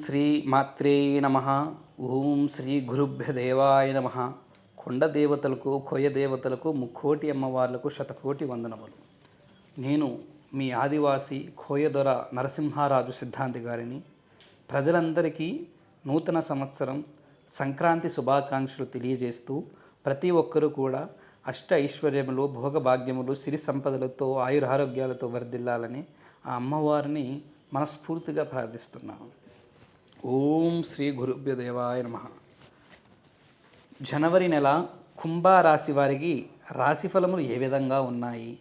శ్రీ మాత్రే నమ. ఓం శ్రీ గురుభ్య దేవాయ నమ. కొండ దేవతలకు, కొయ్య దేవతలకు, ముక్కోటి అమ్మవార్లకు శతకోటి వందనములు. నేను మీ ఆదివాసి కోయదొర నరసింహారాజు సిద్ధాంతి గారిని. ప్రజలందరికీ నూతన సంవత్సరం సంక్రాంతి శుభాకాంక్షలు తెలియజేస్తూ ప్రతి ఒక్కరూ కూడా అష్ట ఐశ్వర్యములు, భోగభాగ్యములు, సిరి సంపదలతో, ఆయురారోగ్యాలతో వర్ధిల్లాలని ఆ అమ్మవారిని మనస్ఫూర్తిగా ప్రార్థిస్తున్నాను. ఓం శ్రీ గురుభ్య దేవాయ నమ. జనవరి నెల కుంభరాశి వారికి రాశి ఫలములు ఏ విధంగా ఉన్నాయి?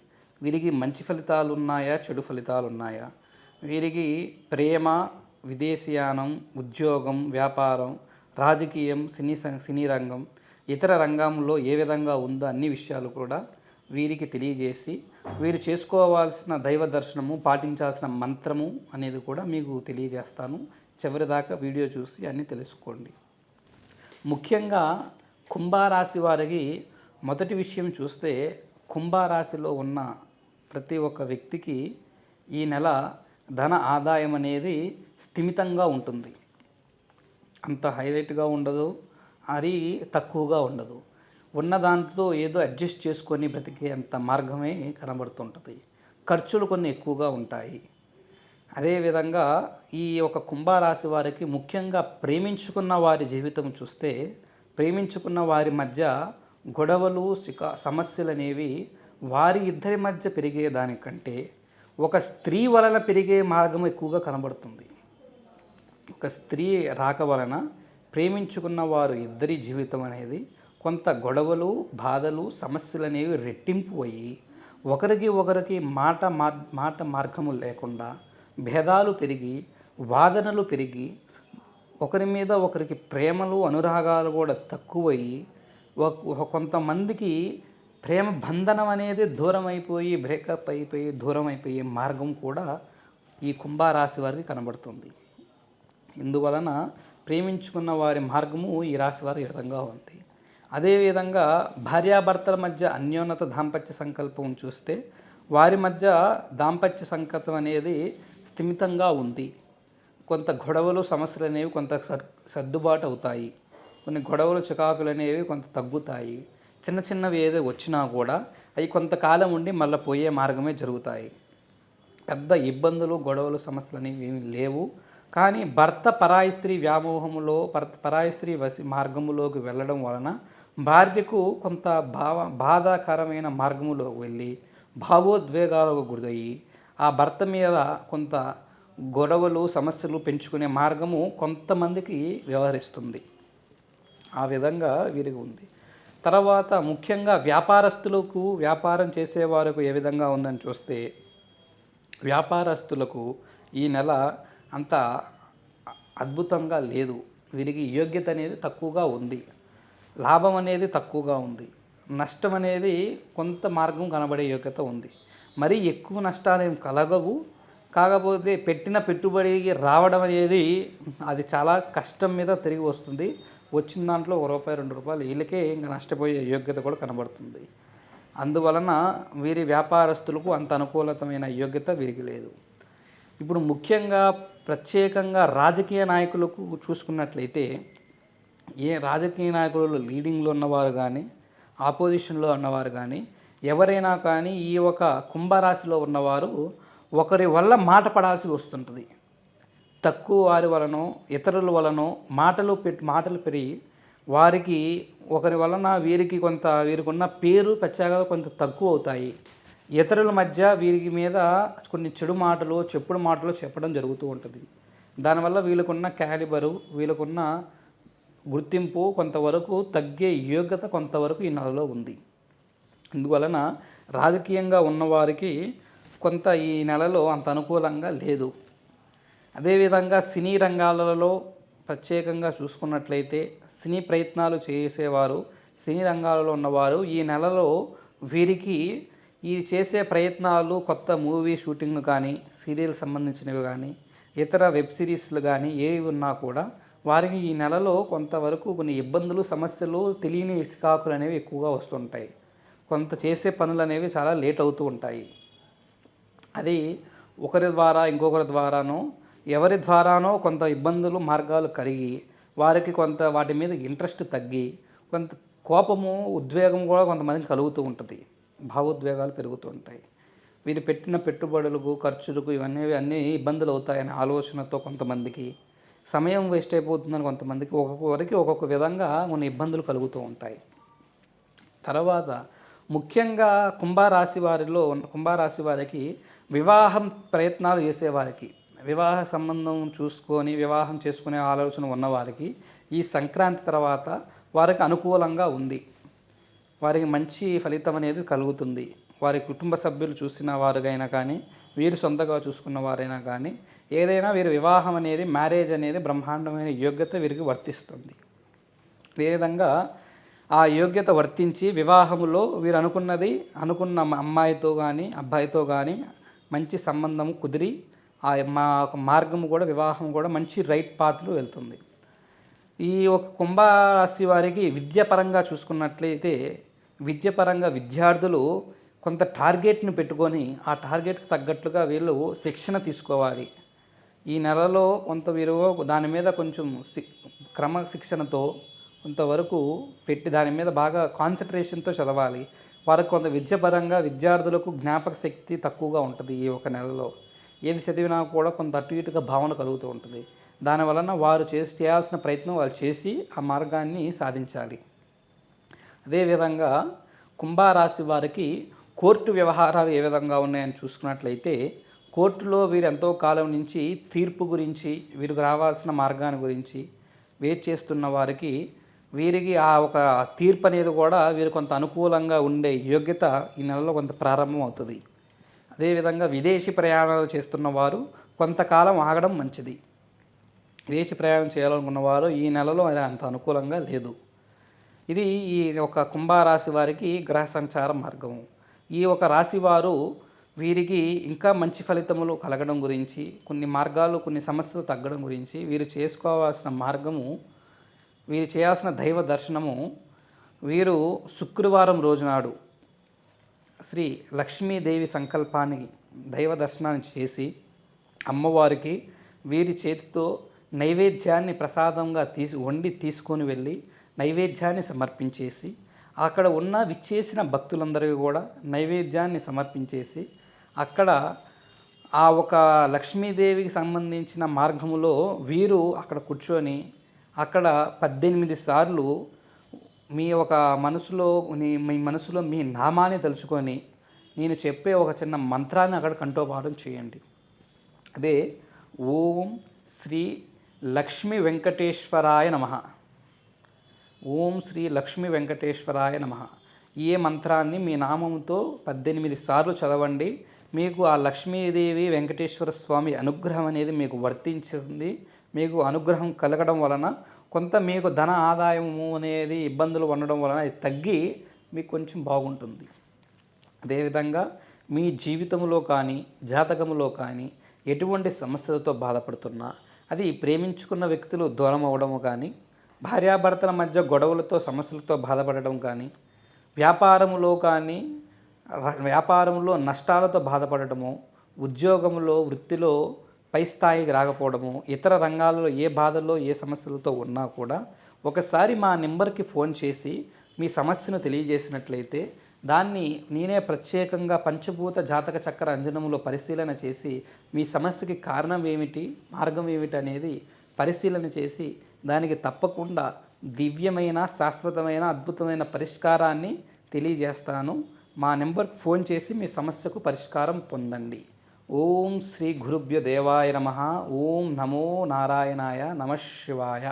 వీరికి మంచి ఫలితాలు ఉన్నాయా, చెడు ఫలితాలు ఉన్నాయా? వీరికి ప్రేమ, విదేశీయానం, ఉద్యోగం, వ్యాపారం, రాజకీయం, సినీ రంగం, ఇతర రంగంలో ఏ విధంగా ఉందో అన్ని విషయాలు కూడా వీరికి తెలియజేసి వీరు చేసుకోవాల్సిన దైవ దర్శనము, పాటించాల్సిన మంత్రము అనేది కూడా మీకు తెలియజేస్తాను. చివరిదాకా వీడియో చూసి అన్నీ తెలుసుకోండి. ముఖ్యంగా కుంభరాశి వారికి మొదటి విషయం చూస్తే, కుంభరాశిలో ఉన్న ప్రతి ఒక్క వ్యక్తికి ఈ నెల ధన ఆదాయం అనేది స్థిమితంగా ఉంటుంది. అంత హైలైట్గా ఉండదు, అది తక్కువగా ఉండదు. ఉన్న దాంట్లో ఏదో అడ్జస్ట్ చేసుకొని బ్రతికే అంత మార్గమే కనబడుతుంటుంది. ఖర్చులు కొన్ని ఎక్కువగా ఉంటాయి. అదేవిధంగా ఈ ఒక కుంభరాశి వారికి ముఖ్యంగా ప్రేమించుకున్న వారి జీవితం చూస్తే, ప్రేమించుకున్న వారి మధ్య గొడవలు, సమస్యలు అనేవి వారి ఇద్దరి మధ్య పెరిగే దానికంటే ఒక స్త్రీ వలన పెరిగే మార్గం ఎక్కువగా కనబడుతుంది. ఒక స్త్రీ రాక వలన ప్రేమించుకున్న వారు ఇద్దరి జీవితం అనేది కొంత గొడవలు, బాధలు, సమస్యలు అనేవి రెట్టింపు అయ్యి ఒకరికి మాట మార్గము లేకుండా భేదాలు పెరిగి, వాదనలు పెరిగి, ఒకరి మీద ఒకరికి ప్రేమలు, అనురాగాలు కూడా తక్కువయ్యి కొంతమందికి ప్రేమ బంధనం అనేది దూరం అయిపోయి, బ్రేకప్ అయిపోయి, దూరం అయిపోయే మార్గం కూడా ఈ కుంభరాశి వారికి కనబడుతుంది. ఇందువలన ప్రేమించుకున్న వారి మార్గము ఈ రాశి వారి విధంగా ఉంది. అదేవిధంగా భార్యాభర్తల మధ్య అన్యోన్యత దాంపత్య సంకల్పం చూస్తే, వారి మధ్య దాంపత్య సంకల్పం అనేది స్థిమితంగా ఉంది. కొంత గొడవలు, సమస్యలు అనేవి కొంత సర్దుబాటు అవుతాయి. కొన్ని గొడవలు, చికాకులు అనేవి కొంత తగ్గుతాయి. చిన్నవి ఏదో వచ్చినా కూడా అవి కొంతకాలం ఉండి మళ్ళీ పోయే మార్గమే జరుగుతాయి. పెద్ద ఇబ్బందులు, గొడవలు, సమస్యలు అనేవి ఏమి లేవు. కానీ భర్త పరాయి స్త్రీ వ్యామోహములో, పరాయి స్త్రీ మార్గములోకి వెళ్ళడం వలన భార్యకు కొంత బాధాకరమైన మార్గములో వెళ్ళి భావోద్వేగాలకు గురయ్యి ఆ భర్త మీద కొంత గొడవలు, సమస్యలు పెంచుకునే మార్గము కొంతమందికి వ్యవహరిస్తుంది. ఆ విధంగా వీరికి ఉంది. తర్వాత ముఖ్యంగా వ్యాపారస్తులకు, వ్యాపారం చేసేవారికి ఏ విధంగా ఉందని చూస్తే, వ్యాపారస్తులకు ఈ నెల అంత అద్భుతంగా లేదు. వీరికి యోగ్యత అనేది తక్కువగా ఉంది. లాభం అనేది తక్కువగా ఉంది. నష్టం అనేది కొంత మార్గం కనబడే యోగ్యత ఉంది. మరీ ఎక్కువ నష్టాలు ఏం కలగవు. కాకపోతే పెట్టిన పెట్టుబడికి రావడం అనేది అది చాలా కష్టం మీద తిరిగి వస్తుంది. వచ్చిన దాంట్లో ₹1, ₹2 వీళ్ళకే ఇంకా నష్టపోయే యోగ్యత కూడా కనబడుతుంది. అందువలన వీరి వ్యాపారస్తులకు అంత అనుకూలతమైన యోగ్యత వీరికి లేదు. ఇప్పుడు ముఖ్యంగా ప్రత్యేకంగా రాజకీయ నాయకులకు చూసుకున్నట్లయితే, ఏ రాజకీయ నాయకులు లీడింగ్లో ఉన్నవారు కానీ, ఆపోజిషన్లో ఉన్నవారు కానీ, ఎవరైనా కానీ ఈ ఒక కుంభరాశిలో ఉన్నవారు ఒకరి వల్ల మాట పడాల్సి వస్తుంటుంది. తక్కువ వారి వలనో, ఇతరుల వలనో మాటలు పెరిగి వారికి ఒకరి వలన వీరికి వీరికున్న పేరు, ప్రత్యేకత కొంత తక్కువ అవుతాయి. ఇతరుల మధ్య వీరికి మీద కొన్ని చెడు మాటలు, చెప్పుడు మాటలు చెప్పడం జరుగుతూ ఉంటుంది. దానివల్ల వీళ్ళకున్న క్యాలిబరు, వీళ్ళకున్న గుర్తింపు కొంతవరకు తగ్గే యోగ్యత కొంతవరకు ఈ నెలలో ఉంది. అందువలన రాజకీయంగా ఉన్నవారికి కొంత ఈ నెలలో అంత అనుకూలంగా లేదు. అదేవిధంగా సినీ రంగాలలో ప్రత్యేకంగా చూసుకున్నట్లయితే, సినీ ప్రయత్నాలు చేసేవారు, సినీ రంగాలలో ఉన్నవారు ఈ నెలలో వీరికి ఈ చేసే ప్రయత్నాలు, కొత్త మూవీ షూటింగ్ కానీ, సీరియల్ సంబంధించినవి కానీ, ఇతర వెబ్ సిరీస్లు కానీ ఏవి ఉన్నా కూడా వారికి ఈ నెలలో కొంతవరకు కొన్ని ఇబ్బందులు, సమస్యలు, తెలియని చికాకులు అనేవి ఎక్కువగా వస్తుంటాయి. కొంత చేసే పనులు అనేవి చాలా లేట్ అవుతూ ఉంటాయి. అది ఒకరి ద్వారా ఇంకొకరి ద్వారానో ఎవరి ద్వారానో కొంత ఇబ్బందులు మార్గాలు కలిగి వారికి కొంత వాటి మీద ఇంట్రెస్ట్ తగ్గి కొంత కోపము ఉద్వేగం కూడా కొంతమందికి కలుగుతూ ఉంటుంది, భావోద్వేగాలు పెరుగుతూ ఉంటాయి. వీరు పెట్టిన పెట్టుబడులకు ఖర్చులకు ఇవన్నీ అన్నీ ఇబ్బందులు అవుతాయనే ఆలోచనతో కొంతమందికి సమయం వేస్ట్ అయిపోతుందని కొంతమందికి ఒక్కొక్కరికి ఒక్కొక్క విధంగా కొన్ని ఇబ్బందులు కలుగుతూ ఉంటాయి. తర్వాత ముఖ్యంగా కుంభరాశి వారికి వివాహం ప్రయత్నాలు చేసేవారికి, వివాహ సంబంధం చూసుకొని వివాహం చేసుకునే ఆలోచన ఉన్నవారికి ఈ సంక్రాంతి తర్వాత వారికి అనుకూలంగా ఉంది. వారికి మంచి ఫలితం అనేది కలుగుతుంది. వారి కుటుంబ సభ్యులు చూసిన వారికైనా కానీ వీరు సొంతగా చూసుకున్న వారైనా కానీ ఏదైనా వీరి వివాహం అనేది మ్యారేజ్ అనేది బ్రహ్మాండమైన యోగ్యత వీరికి వర్తిస్తుంది. ఏ విధంగా ఆ యోగ్యత వర్తించి వివాహములో వీరు అనుకున్న అమ్మాయితో కానీ అబ్బాయితో కానీ మంచి సంబంధం కుదిరి ఆ మార్గము కూడా వివాహం కూడా మంచి రైట్ పాత్లో వెళ్తుంది. ఈ ఒక కుంభరాశి వారికి విద్యాపరంగా చూసుకున్నట్లయితే విద్యాపరంగా విద్యార్థులు కొంత టార్గెట్ని పెట్టుకొని ఆ టార్గెట్కి తగ్గట్లుగా వీళ్ళు శిక్షణ తీసుకోవాలి. ఈ నెలలో కొంత వీరు దాని మీద కొంచెం క్రమశిక్షణతో కొంతవరకు పెట్టి దాని మీద బాగా కాన్సన్ట్రేషన్తో చదవాలి. వారికి కొంత విద్యాపరంగా విద్యార్థులకు జ్ఞాపక శక్తి తక్కువగా ఉంటుంది. ఈ ఒక నెలలో ఏది చదివినా కూడా కొంత అటు ఇటుగా భావన కలుగుతూ ఉంటుంది. దానివలన వారు చేయాల్సిన ప్రయత్నం వాళ్ళు చేసి ఆ మార్గాన్ని సాధించాలి. అదేవిధంగా కుంభరాశి వారికి కోర్టు వ్యవహారాలు ఏ విధంగా ఉన్నాయని చూసుకున్నట్లయితే కోర్టులో వీరు ఎంతో కాలం నుంచి తీర్పు గురించి వీరికి రావాల్సిన మార్గాన్ని గురించి వెయిట్ చేస్తున్న వారికి వీరికి ఆ ఒక తీర్పు అనేది కూడా వీరు కొంత అనుకూలంగా ఉండే యోగ్యత ఈ నెలలో కొంత ప్రారంభం అవుతుంది. అదేవిధంగా విదేశీ ప్రయాణాలు చేస్తున్న వారు కొంతకాలం ఆగడం మంచిది. విదేశీ ప్రయాణం చేయాలనుకున్న వారు ఈ నెలలో అంత అనుకూలంగా లేదు. ఇది ఈ ఒక కుంభరాశి వారికి గ్రహ సంచార మార్గము. ఈ ఒక రాశి వారు వీరికి ఇంకా మంచి ఫలితములు కలగడం గురించి కొన్ని మార్గాలు కొన్ని సమస్యలు తగ్గడం గురించి వీరు చేసుకోవాల్సిన మార్గము, వీరు చేయాల్సిన దైవ దర్శనము, వీరు శుక్రవారం రోజునాడు శ్రీ లక్ష్మీదేవి సంకల్పాన్ని దైవ దర్శనాన్ని చేసి అమ్మవారికి వీరి చేతితో నైవేద్యాన్ని ప్రసాదంగా వండి తీసుకొని వెళ్ళి నైవేద్యాన్ని సమర్పించేసి అక్కడ ఉన్న విచ్చేసిన భక్తులందరికీ కూడా నైవేద్యాన్ని సమర్పించేసి అక్కడ ఆ ఒక లక్ష్మీదేవికి సంబంధించిన మార్గములో వీరు అక్కడ కూర్చొని అక్కడ 18 సార్లు మీ మనసులో మీ నామాన్ని తలుచుకొని నేను చెప్పే ఒక చిన్న మంత్రాన్ని అక్కడ కంఠోపాఠం చేయండి. అదే ఓం శ్రీ లక్ష్మీ వెంకటేశ్వరాయ నమః, ఓం శ్రీ లక్ష్మీ వెంకటేశ్వరాయ నమః. ఈ మంత్రాన్ని మీ నామంతో 18 సార్లు చదవండి. మీకు ఆ లక్ష్మీదేవి వెంకటేశ్వర స్వామి అనుగ్రహం అనేది మీకు వర్తించింది. మీకు అనుగ్రహం కలగడం వలన కొంత మీకు ధన ఆదాయము అనేది ఇబ్బందులు ఉండడం వలన అది తగ్గి మీకు కొంచెం బాగుంటుంది. అదేవిధంగా మీ జీవితంలో కానీ జాతకములో కానీ ఎటువంటి సమస్యలతో బాధపడుతున్నా, అది ప్రేమించుకున్న వ్యక్తులు దూరం అవ్వడము కానీ, భార్యాభర్తల మధ్య గొడవలతో సమస్యలతో బాధపడడం కానీ, వ్యాపారంలో నష్టాలతో బాధపడటము, ఉద్యోగంలో వృత్తిలో పై స్థాయికి రాకపోవడము, ఇతర రంగాల్లో ఏ బాధల్లో ఏ సమస్యలతో ఉన్నా కూడా ఒకసారి మా నెంబర్కి ఫోన్ చేసి మీ సమస్యను తెలియజేసినట్లయితే దాన్ని నేనే ప్రత్యేకంగా పంచభూత జాతక చక్ర అంజనములో పరిశీలన చేసి మీ సమస్యకి కారణం ఏమిటి, మార్గం ఏమిటి అనేది పరిశీలన చేసి దానికి తప్పకుండా దివ్యమైన శాశ్వతమైన అద్భుతమైన పరిష్కారాన్ని తెలియజేస్తాను. మా నెంబర్కి ఫోన్ చేసి మీ సమస్యకు పరిష్కారం పొందండి. ఓం శ్రీ గురుభ్యో దేవాయ నమః. ఓం నమో నారాయణాయ. నమః శివాయ.